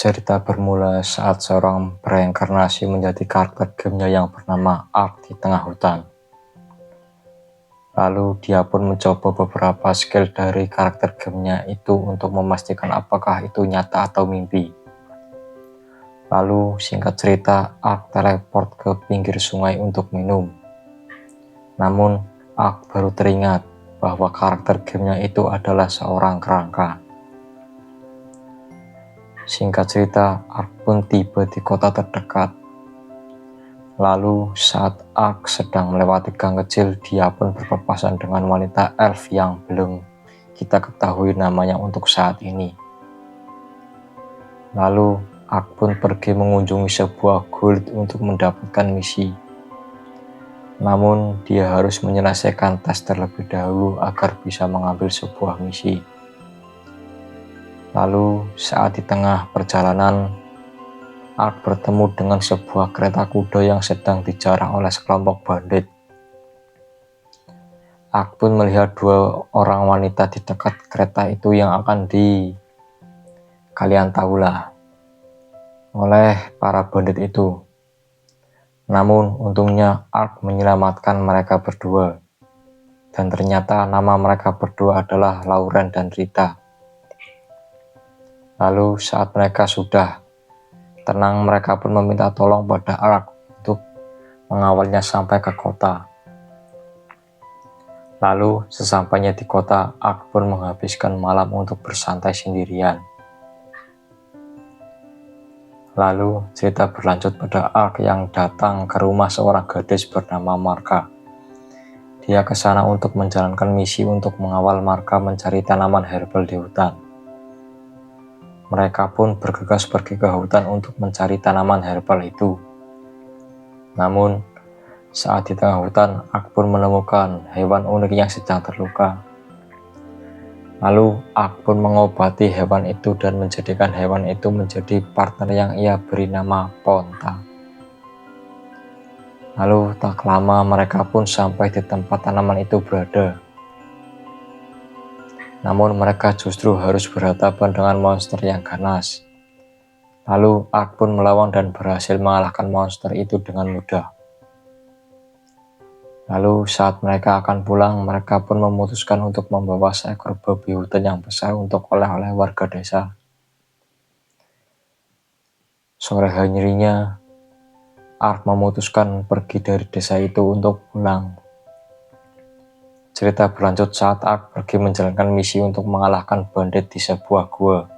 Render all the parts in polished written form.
Cerita bermula saat seorang bereinkarnasi menjadi karakter gamenya yang bernama Ark di tengah hutan. Lalu dia pun mencoba beberapa skill dari karakter gamenya itu untuk memastikan apakah itu nyata atau mimpi. Lalu singkat cerita, Ark teleport ke pinggir sungai untuk minum. Namun Ark baru teringat bahwa karakter gamenya itu adalah seorang kerangka. Singkat cerita, Ark pun tiba di kota terdekat. Lalu saat Ark sedang melewati gang kecil, dia pun berpapasan dengan wanita elf yang belum kita ketahui namanya untuk saat ini. Lalu Ark pun pergi mengunjungi sebuah guild untuk mendapatkan misi. Namun dia harus menyelesaikan tes terlebih dahulu agar bisa mengambil sebuah misi. Lalu saat di tengah perjalanan, Ark bertemu dengan sebuah kereta kuda yang sedang dijarah oleh sekelompok bandit. Ark pun melihat dua orang wanita di dekat kereta itu yang akan kalian tahulah oleh para bandit itu. Namun untungnya Ark menyelamatkan mereka berdua, dan ternyata nama mereka berdua adalah Lauren dan Rita. Lalu saat mereka sudah tenang, mereka pun meminta tolong pada Ark untuk mengawalnya sampai ke kota. Lalu sesampainya di kota, Ark pun menghabiskan malam untuk bersantai sendirian. Lalu cerita berlanjut pada Ark yang datang ke rumah seorang gadis bernama Marka. Dia ke sana untuk menjalankan misi untuk mengawal Marka mencari tanaman herbal di hutan. Mereka pun bergegas pergi ke hutan untuk mencari tanaman herbal itu. Namun saat di tengah hutan, Ark pun menemukan hewan unik yang sedang terluka. Lalu Ark pun mengobati hewan itu dan menjadikan hewan itu menjadi partner yang ia beri nama Ponta. Lalu tak lama mereka pun sampai di tempat tanaman itu berada. Namun mereka justru harus berhadapan dengan monster yang ganas. Lalu Ark pun melawan dan berhasil mengalahkan monster itu dengan mudah. Lalu saat mereka akan pulang, mereka pun memutuskan untuk membawa seekor babi hutan yang besar untuk oleh-oleh warga desa. Sore harinya, Ark memutuskan pergi dari desa itu untuk pulang. Cerita berlanjut saat Ark pergi menjalankan misi untuk mengalahkan bandit di sebuah gua.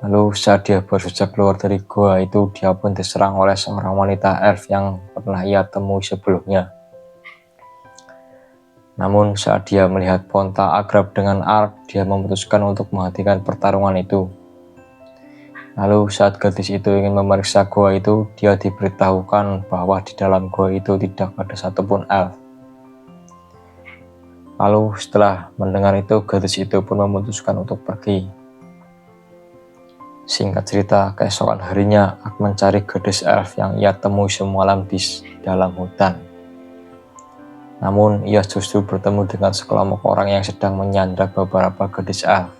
Lalu saat dia berusaha keluar dari gua itu, dia pun diserang oleh seorang wanita elf yang pernah ia temui sebelumnya. Namun saat dia melihat Ponta akrab dengan Ark, dia memutuskan untuk menghentikan pertarungan itu. Lalu saat gadis itu ingin memeriksa gua itu, dia diberitahukan bahwa di dalam gua itu tidak ada satupun elf. Lalu setelah mendengar itu, gadis itu pun memutuskan untuk pergi. Singkat cerita, keesokan harinya Ark mencari gadis elf yang ia temui semalam di dalam hutan. Namun ia justru bertemu dengan sekelompok orang yang sedang menyandra beberapa gadis elf.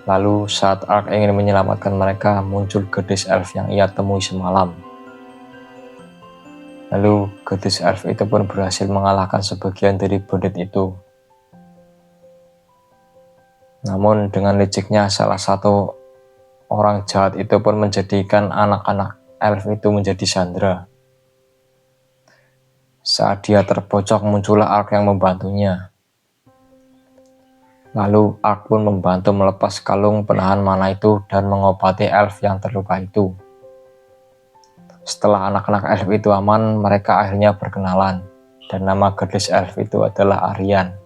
Lalu saat Ark ingin menyelamatkan mereka, muncul gadis elf yang ia temui semalam. Lalu gadis elf itu pun berhasil mengalahkan sebagian dari bandit itu. Namun dengan liciknya salah satu orang jahat itu pun menjadikan anak-anak elf itu menjadi sandera. Saat dia terpojok, muncullah Ark yang membantunya. Lalu Ark pun membantu melepas kalung penahan mana itu dan mengobati elf yang terluka itu. Setelah anak-anak elf itu aman, mereka akhirnya berkenalan, dan nama gadis elf itu adalah Aryan.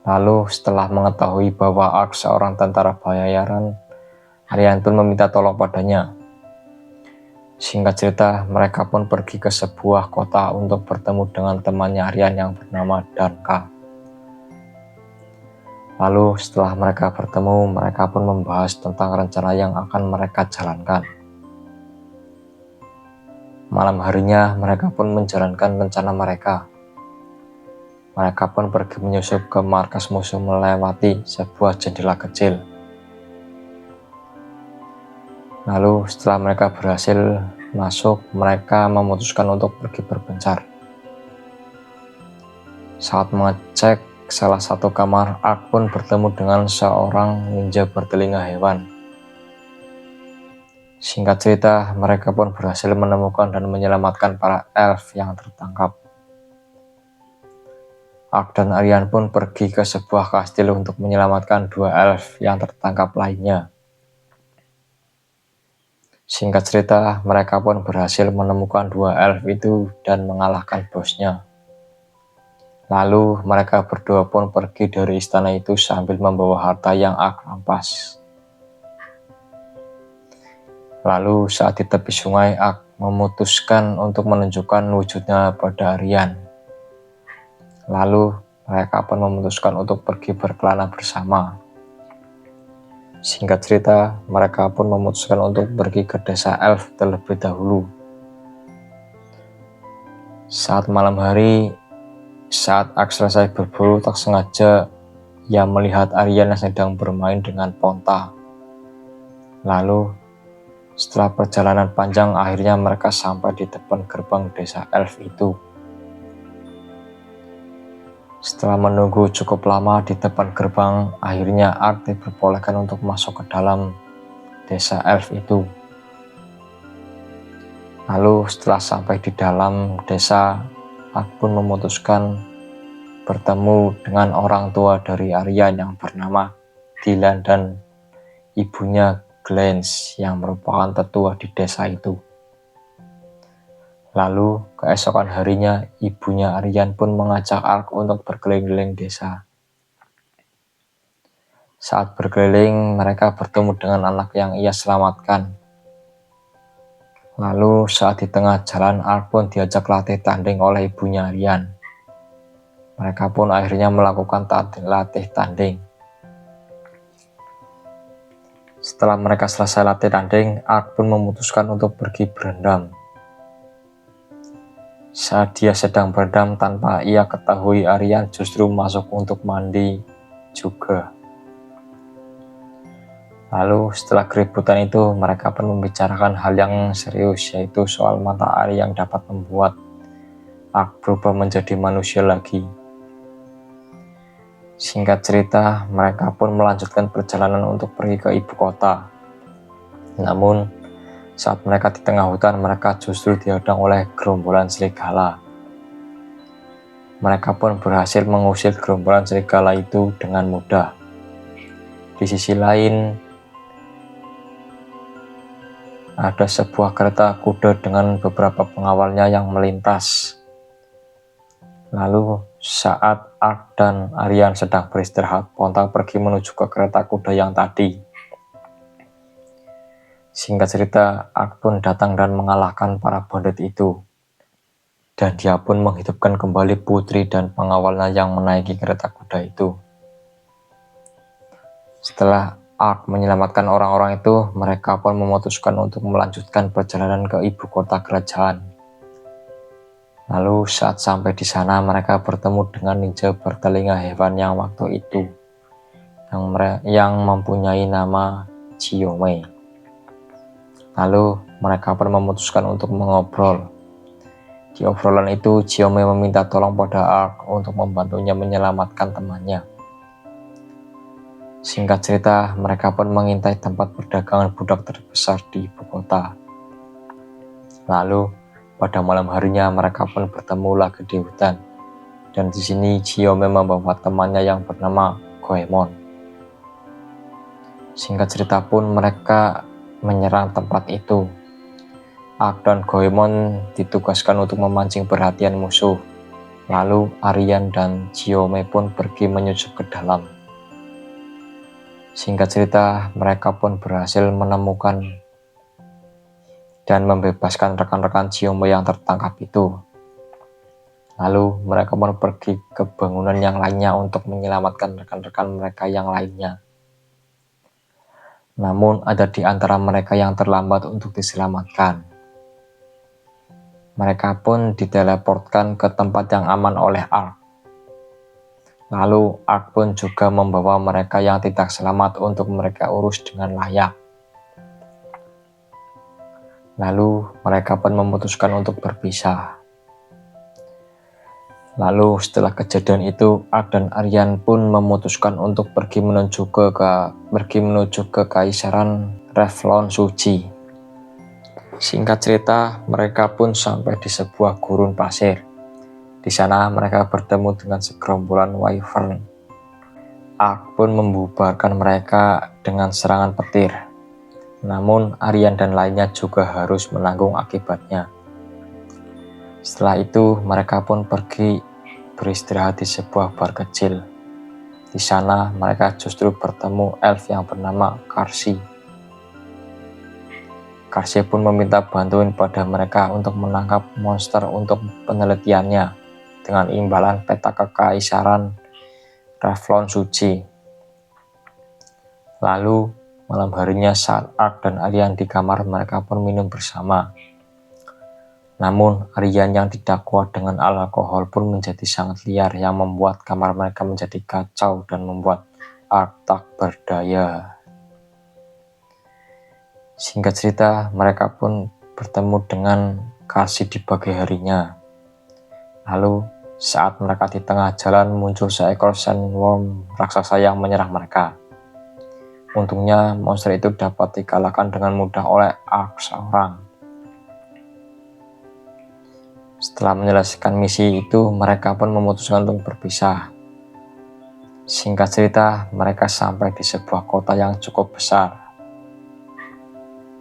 Lalu setelah mengetahui bahwa Ark seorang tentara bayaran, Aryan pun meminta tolong padanya. Singkat cerita, mereka pun pergi ke sebuah kota untuk bertemu dengan temannya Aryan yang bernama Danka. Lalu setelah mereka bertemu, mereka pun membahas tentang rencana yang akan mereka jalankan. Malam harinya, mereka pun menjalankan rencana mereka. Mereka pun pergi menyusup ke markas musuh melewati sebuah jendela kecil. Lalu setelah mereka berhasil masuk, mereka memutuskan untuk pergi berpencar. Saat mengecek salah satu kamar, Ark pun bertemu dengan seorang ninja bertelinga hewan. Singkat cerita, mereka pun berhasil menemukan dan menyelamatkan para elf yang tertangkap. Ark dan Aryan pun pergi ke sebuah kastil untuk menyelamatkan 2 elf yang tertangkap lainnya. Singkat cerita, mereka pun berhasil menemukan 2 elf itu dan mengalahkan bosnya. Lalu mereka berdua pun pergi dari istana itu sambil membawa harta yang Ark rampas. Lalu saat di tepi sungai, Ark memutuskan untuk menunjukkan wujudnya pada Aryan. Lalu mereka pun memutuskan untuk pergi berkelana bersama. Singkat cerita, mereka pun memutuskan untuk pergi ke desa elf terlebih dahulu. Saat malam hari, saat Ark selesai berburu, tak sengaja ia melihat Aryan yang sedang bermain dengan Ponta. Lalu setelah perjalanan panjang, akhirnya mereka sampai di depan gerbang desa elf itu. Setelah menunggu cukup lama di depan gerbang, akhirnya Ark diperbolehkan untuk masuk ke dalam desa elf itu. Lalu setelah sampai di dalam desa, Ark pun memutuskan bertemu dengan orang tua dari Aryan yang bernama Dylan dan ibunya Glance yang merupakan tetua di desa itu. Lalu keesokan harinya, ibunya Aryan pun mengajak Ark untuk berkeliling desa. Saat berkeliling, mereka bertemu dengan anak yang ia selamatkan. Lalu saat di tengah jalan, Ark pun diajak latih tanding oleh ibunya Aryan. Mereka pun akhirnya melakukan latih tanding. Setelah mereka selesai latih tanding, Ark pun memutuskan untuk pergi berendam. Saat dia sedang berendam, tanpa ia ketahui, Aryan justru masuk untuk mandi juga. Lalu setelah keributan itu, mereka pun membicarakan hal yang serius, yaitu soal mata air yang dapat membuat Ark berubah menjadi manusia lagi. Singkat cerita, mereka pun melanjutkan perjalanan untuk pergi ke ibu kota. Namun, saat mereka di tengah hutan, mereka justru dihadang oleh gerombolan serigala. Mereka pun berhasil mengusir gerombolan serigala itu dengan mudah. Di sisi lain, ada sebuah kereta kuda dengan beberapa pengawalnya yang melintas. Lalu saat Ark dan Aryan sedang beristirahat, Ponta pergi menuju ke kereta kuda yang tadi. Singkat cerita, Ark pun datang dan mengalahkan para bandit itu. Dan dia pun menghidupkan kembali putri dan pengawalnya yang menaiki kereta kuda itu. Setelah Ark menyelamatkan orang-orang itu, mereka pun memutuskan untuk melanjutkan perjalanan ke ibu kota kerajaan. Lalu saat sampai di sana, mereka bertemu dengan ninja bertelinga hewan yang waktu itu yang mempunyai nama Chiyome. Lalu mereka pun memutuskan untuk mengobrol. Di obrolan itu, Chiyome meminta tolong pada Ark untuk membantunya menyelamatkan temannya. Singkat cerita, mereka pun mengintai tempat perdagangan budak terbesar di ibu kota. Lalu, pada malam harinya mereka pun bertemu lagi di hutan. Dan di sini Chiyome membawa temannya yang bernama Goemon. Singkat cerita pun mereka menyerang tempat itu. Ark dan Goemon ditugaskan untuk memancing perhatian musuh. Lalu Aryan dan Chiyome pun pergi menyusup ke dalam. Singkat cerita, mereka pun berhasil menemukan dan membebaskan rekan-rekan Chiyome yang tertangkap itu. Lalu mereka pun pergi ke bangunan yang lainnya untuk menyelamatkan rekan-rekan mereka yang lainnya. Namun ada di antara mereka yang terlambat untuk diselamatkan. Mereka pun diteleportkan ke tempat yang aman oleh Ark. Lalu Ark pun juga membawa mereka yang tidak selamat untuk mereka urus dengan layak. Lalu mereka pun memutuskan untuk berpisah. Lalu setelah kejadian itu, Ak dan Aryan pun memutuskan untuk pergi menuju ke Kaisaran Revlon Suci. Singkat cerita, mereka pun sampai di sebuah gurun pasir. Di sana mereka bertemu dengan segerombolan wyvern. Ak pun membubarkan mereka dengan serangan petir. Namun Aryan dan lainnya juga harus menanggung akibatnya. Setelah itu mereka pun pergi beristirahat di sebuah bar kecil. Di sana mereka justru bertemu elf yang bernama Karsi. Karsi pun meminta bantuan pada mereka untuk menangkap monster untuk penelitiannya dengan imbalan peta kekaisaran Revlon Suci. Lalu malam harinya saat Ak dan Aryan di kamar, mereka pun minum bersama. Namun Aryan yang didakwa dengan alkohol pun menjadi sangat liar yang membuat kamar mereka menjadi kacau dan membuat Ak tak berdaya. Singkat cerita, mereka pun bertemu dengan Karsi di pagi harinya. Lalu saat mereka di tengah jalan muncul seekor sandworm raksasa yang menyerang mereka. Untungnya monster itu dapat dikalahkan dengan mudah oleh Ak seorang. Setelah menyelesaikan misi itu, mereka pun memutuskan untuk berpisah. Singkat cerita, mereka sampai di sebuah kota yang cukup besar.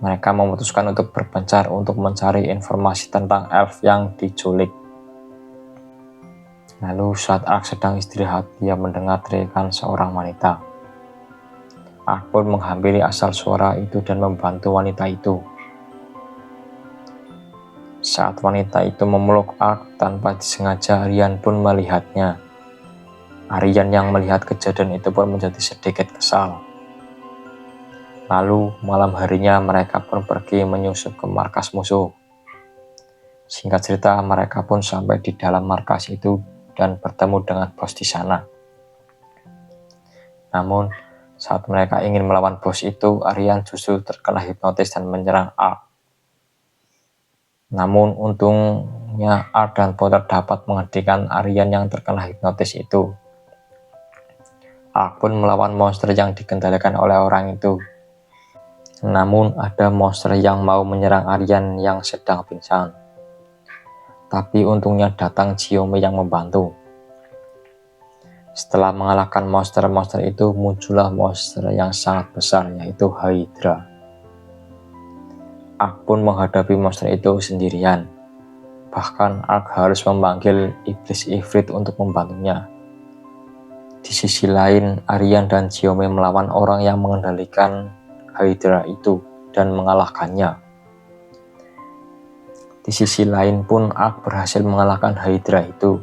Mereka memutuskan untuk berpencar untuk mencari informasi tentang elf yang diculik. Lalu saat Ak sedang istirahat, dia mendengar teriakan seorang wanita. Ak pun menghampiri asal suara itu dan membantu wanita itu. Saat wanita itu memeluk Ak tanpa disengaja, Aryan pun melihatnya. Aryan yang melihat kejadian itu pun menjadi sedikit kesal. Lalu malam harinya mereka pun pergi menyusup ke markas musuh. Singkat cerita, mereka pun sampai di dalam markas itu dan bertemu dengan bos di sana. Namun saat mereka ingin melawan bos itu, Aryan justru terkena hipnotis dan menyerang Ak. Namun untungnya Ak dan Potter dapat menghentikan Aryan yang terkena hipnotis itu. Ak pun melawan monster yang dikendalikan oleh orang itu. Namun ada monster yang mau menyerang Aryan yang sedang pingsan. Tapi untungnya datang Chiome yang membantu. Setelah mengalahkan monster-monster itu, muncullah monster yang sangat besar, yaitu Hydra. Ak pun menghadapi monster itu sendirian. Bahkan Ak harus memanggil iblis Ifrit untuk membantunya. Di sisi lain, Aryan dan Chiome melawan orang yang mengendalikan Hydra itu dan mengalahkannya. Di sisi lain pun Ak berhasil mengalahkan Hydra itu.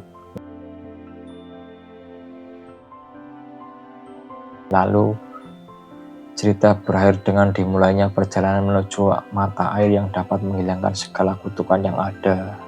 Lalu cerita berakhir dengan dimulainya perjalanan menuju mata air yang dapat menghilangkan segala kutukan yang ada.